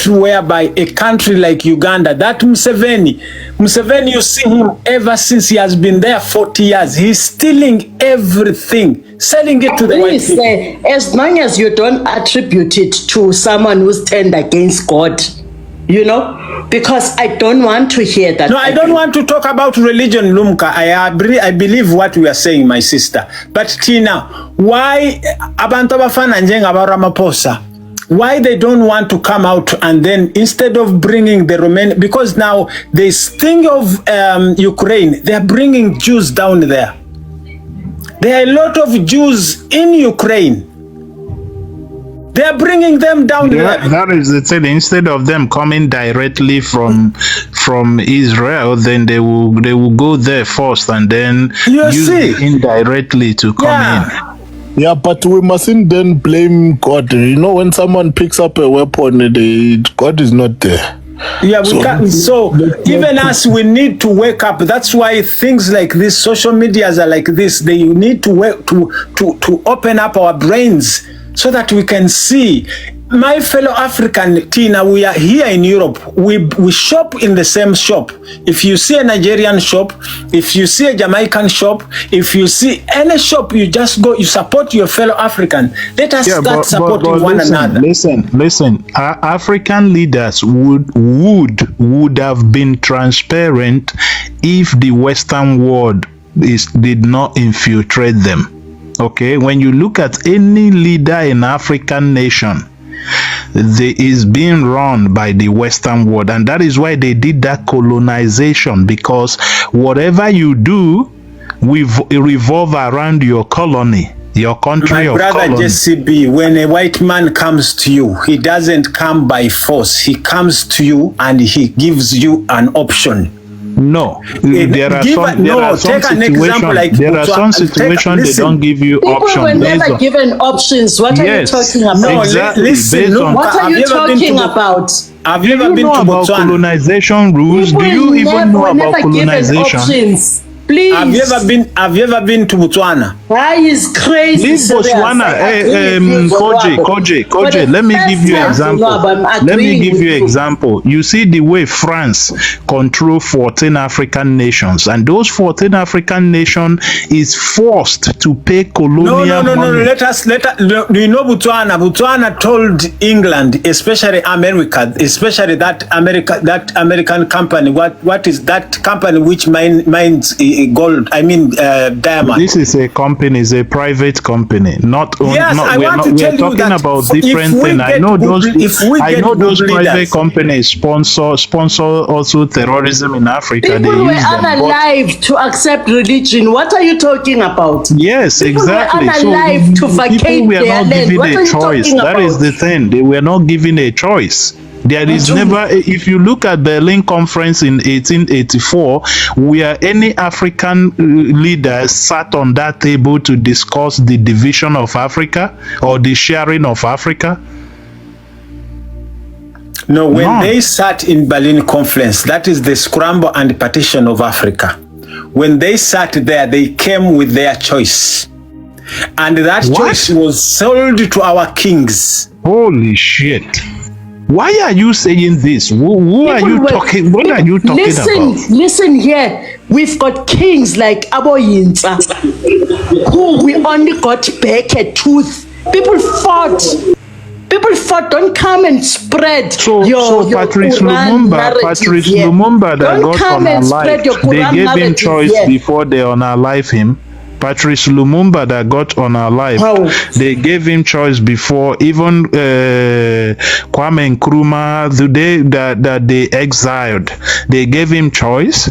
country whereby a country like Uganda, that Museveni, you see him ever since he has been there 40 years. He's stealing everything, selling it to the white people. As long as you don't attribute it to someone who's turned against God, you know, because I don't want to hear that. No, I don't want to talk about religion, Lumka. I believe what we are saying, my sister. But Tina, why abantu abafana njenga Ramaphosa, why they don't want to come out and then instead of bringing the Romanian, because now this thing of Ukraine, they are bringing Jews down there. There are a lot of Jews in Ukraine. They are bringing them down there. That is the thing. Instead of them coming directly from Israel, then they will go there first and then use it indirectly to come in. Yeah, but we mustn't then blame God. You know, when someone picks up a weapon, God is not there. Yeah, we can't. So even us, we need to wake up. That's why things like this, social medias are like this. They need to work to open up our brains so that we can see. My fellow African, Tina, we are here in Europe. We shop in the same shop. If you see a Nigerian shop, if you see a Jamaican shop, if you see any shop, you just go, you support your fellow African. Let us start supporting one another. Listen. Our African leaders would have been transparent if the Western world did not infiltrate them. Okay, when you look at any leader in African nation, they is being run by the Western world, and that is why they did that colonization, because whatever you do we revolve around your colony, your country. My brother JCB, when a white man comes to you, he doesn't come by force. He comes to you and he gives you an option. No, there are some situations they don't give you options. People were never given options. What are you talking about? No, exactly. Listen, what are you talking about? Have you ever been to about Botswana? Colonization rules? Do you even know about colonization? Please. Have you ever been to Botswana? That is crazy. Leave Botswana. Koji, let me give you an example. You see the way France control 14 African nations, and those 14 African nations is forced to pay colonial money. No. Do you know Botswana? Botswana told England, especially America, especially that American company. What is that company which mines gold? I mean diamond. This is a company, is a private company. Not only. Yes, we're talking about different things. I know those private companies sponsor also terrorism in Africa. People were unalive to accept religion. What are you talking about? Yes, exactly. People were unalive to vacate their land. What are you talking about? That is the thing. They were not given a choice. There is never, if you look at Berlin Conference in 1884, where any African leaders sat on that table to discuss the division of Africa or the sharing of Africa? No, when they sat in Berlin Conference, that is the scramble and partition of Africa. When they sat there, they came with their choice. And that choice was sold to our kings. Holy shit. Why are you saying this? Who are you talking? What are you talking about? Listen here. We've got kings like Aboyinza, who we only got back a tooth. People fought. Don't come and spread your Patrice Lumumba that got unalived. They gave him choice before they unalive him. Patrice Lumumba that got unalived, they gave him choice before. Even Kwame Nkrumah, the day that they exiled, they gave him choice.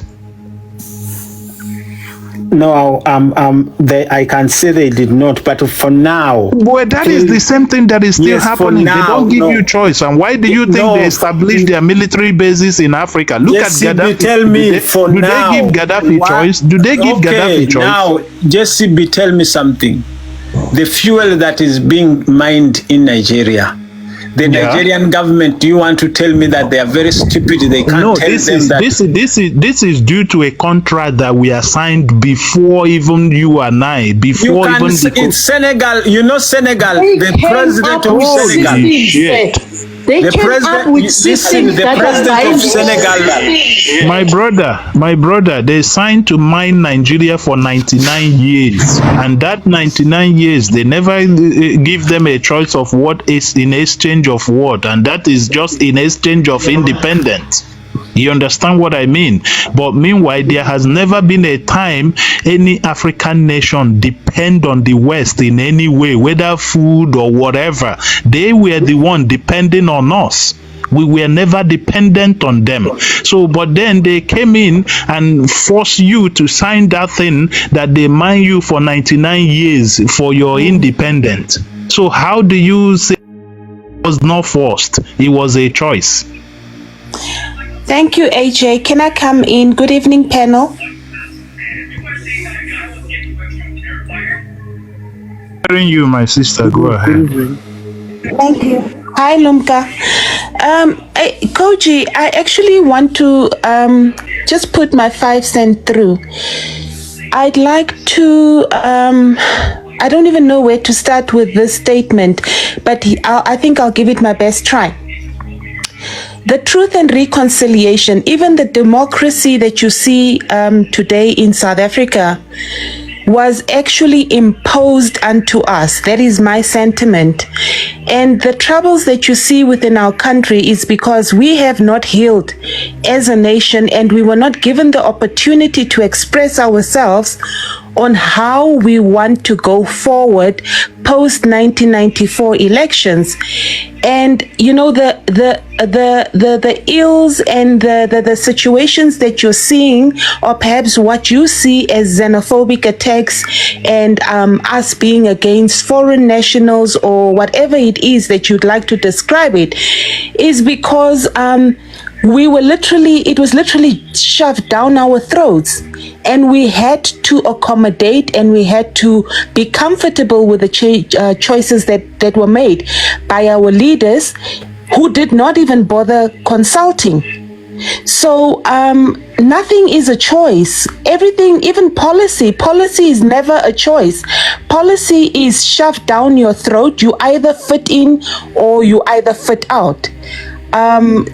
No, I can say they did not, but for now. Well, that is the same thing that is still happening. Now, they don't give you choice. And why do you think they established their military bases in Africa? Look at Gaddafi. Tell me, do they give Gaddafi choice? Do they give Gaddafi choice? Now, JCB, tell me something. The fuel that is being mined in Nigeria, the Nigerian government, do you want to tell me that they are very stupid? They can't tell them that. This is due to a contract that we assigned before even you and I. It's Senegal. You know Senegal. The president of Senegal. They The came up president, with listen, systems the that are president of binding. Senegal. My brother, they signed to mine Nigeria for 99 years. And that 99 years, they never give them a choice of what is in exchange of what. And that is just in exchange of independence. You understand what I mean? But meanwhile, there has never been a time any African nation depend on the West in any way, whether food or whatever. They were the one depending on us. We were never dependent on them. So, but then they came in and forced you to sign that thing that they mine you for 99 years for your independence. So how do you say it was not forced? It was a choice. Thank you, AJ. Can I come in? Good evening, panel. Hearing you, my sister. Go ahead. Thank you. Hi, Lumka. Koji, I actually want to just put my 5 cents through. I'd like to, I don't even know where to start with this statement, but I think I'll give it my best try. The truth and reconciliation, even the democracy that you see today in South Africa, was actually imposed unto us. That is my sentiment. And the troubles that you see within our country is because we have not healed as a nation, and we were not given the opportunity to express ourselves on how we want to go forward post 1994 elections. And you know, the ills and the situations that you're seeing, or perhaps what you see as xenophobic attacks and us being against foreign nationals, or whatever it is that you'd like to describe it, is because it was literally shoved down our throats, and we had to accommodate, and we had to be comfortable with the choices that were made by our leaders, who did not even bother consulting. So nothing is a choice. Everything, even policy is never a choice. Policy is shoved down your throat. You either fit in or you either fit out.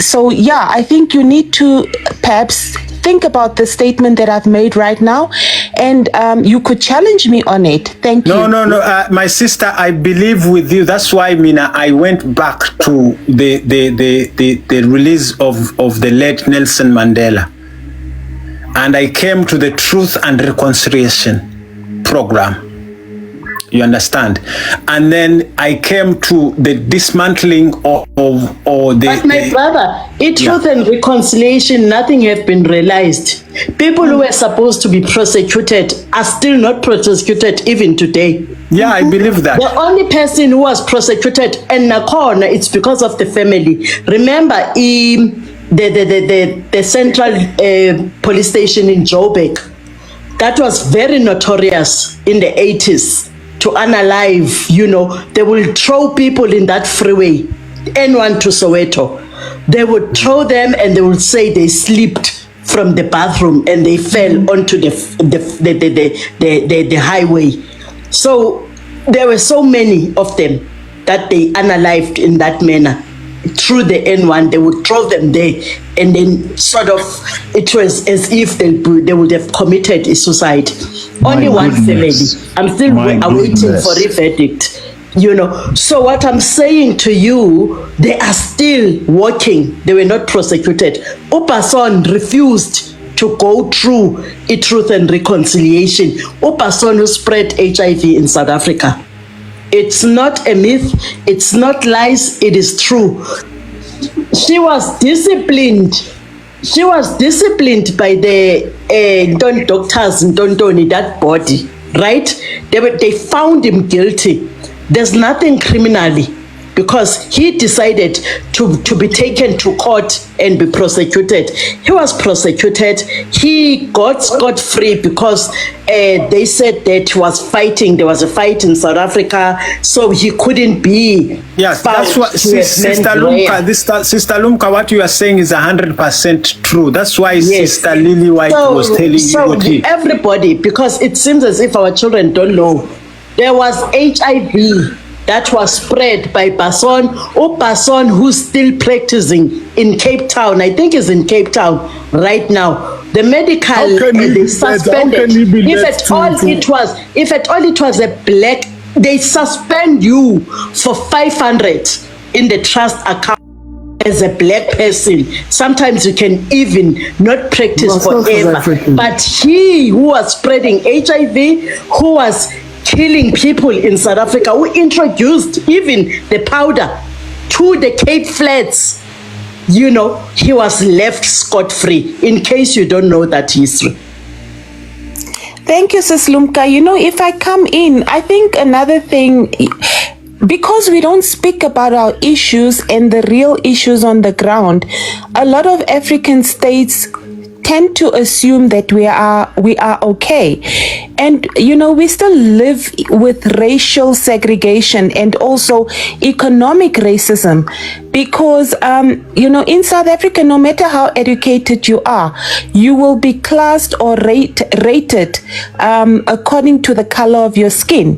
So yeah, I think you need to perhaps think about the statement that I've made right now, and you could challenge me on it. Thank you. No, my sister, I believe with you. That's why, Mina, I went back to the release of the late Nelson Mandela, and I came to the Truth and Reconciliation program. You understand? And then I came to the dismantling of the... But my brother, truth and reconciliation, nothing have been realized. People who were supposed to be prosecuted are still not prosecuted even today. Yeah, I believe that. The only person who was prosecuted in Nakona, it's because of the family. Remember, the central police station in Joburg, that was very notorious in the 80s. To unalive, you know, they will throw people in that freeway, N1 to Soweto. They would throw them, and they would say they slipped from the bathroom and they fell onto the highway. So there were so many of them that they unalived in that manner. Through the N1, they would throw them there, and then sort of, it was as if they would have committed a suicide. Only one family. I'm still awaiting for a verdict, you know. So what I'm saying to you, they are still working. They were not prosecuted. Opason refused to go through a truth and reconciliation. Opason who spread HIV in South Africa. It's not a myth. It's not lies. It is true. She was disciplined. She was disciplined by the doctors in Tontoni, that body, right? They found him guilty. There's nothing criminally, because he decided to be taken to court and be prosecuted. He was prosecuted. He got scot-free because they said that he was fighting. There was a fight in South Africa, so he couldn't be. Yes, that's what Sister Lumka, what you are saying is 100% true. That's why Sister Lily White was telling you what everybody, because it seems as if our children don't know. There was HIV that was spread by Basson, or Basson, who's still practicing in Cape Town. I think he's in Cape Town right now. The medical they suspended. If at all it was a black, they suspend you for 500 in the trust account as a black person. Sometimes you can even not practice forever. But he who was spreading HIV, who was killing people in South Africa, who introduced even the powder to the Cape Flats, you know, he was left scot-free, in case you don't know that history. Thank you, Sis Lumka. You know, if I come in, I think another thing, because we don't speak about our issues and the real issues on the ground, a lot of African states tend to assume that we are okay. And you know, we still live with racial segregation and also economic racism, because you know, in South Africa, no matter how educated you are, you will be classed or rated according to the color of your skin.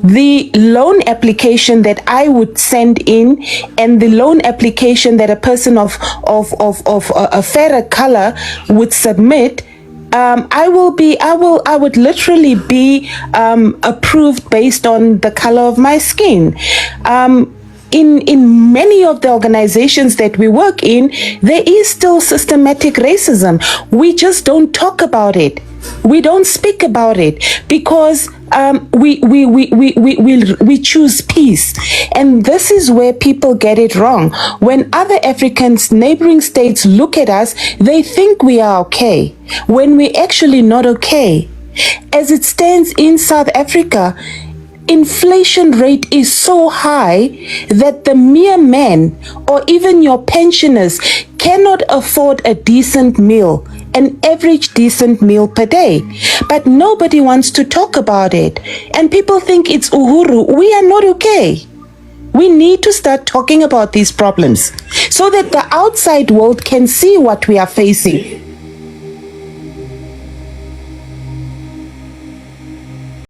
The loan application that I would send in and the loan application that a person of a fairer color would submit, I would literally be approved based on the color of my skin. In many of the organizations that we work in, there is still systematic racism. We just don't talk about it. We don't speak about it because we choose peace. And this is where people get it wrong. When other Africans, neighboring states look at us, they think we are okay, when we're actually not okay. As it stands in South Africa, inflation rate is so high that the mere man or even your pensioners cannot afford a decent meal, an average decent meal per day. But nobody wants to talk about it. And people think it's uhuru. We are not okay. We need to start talking about these problems so that the outside world can see what we are facing.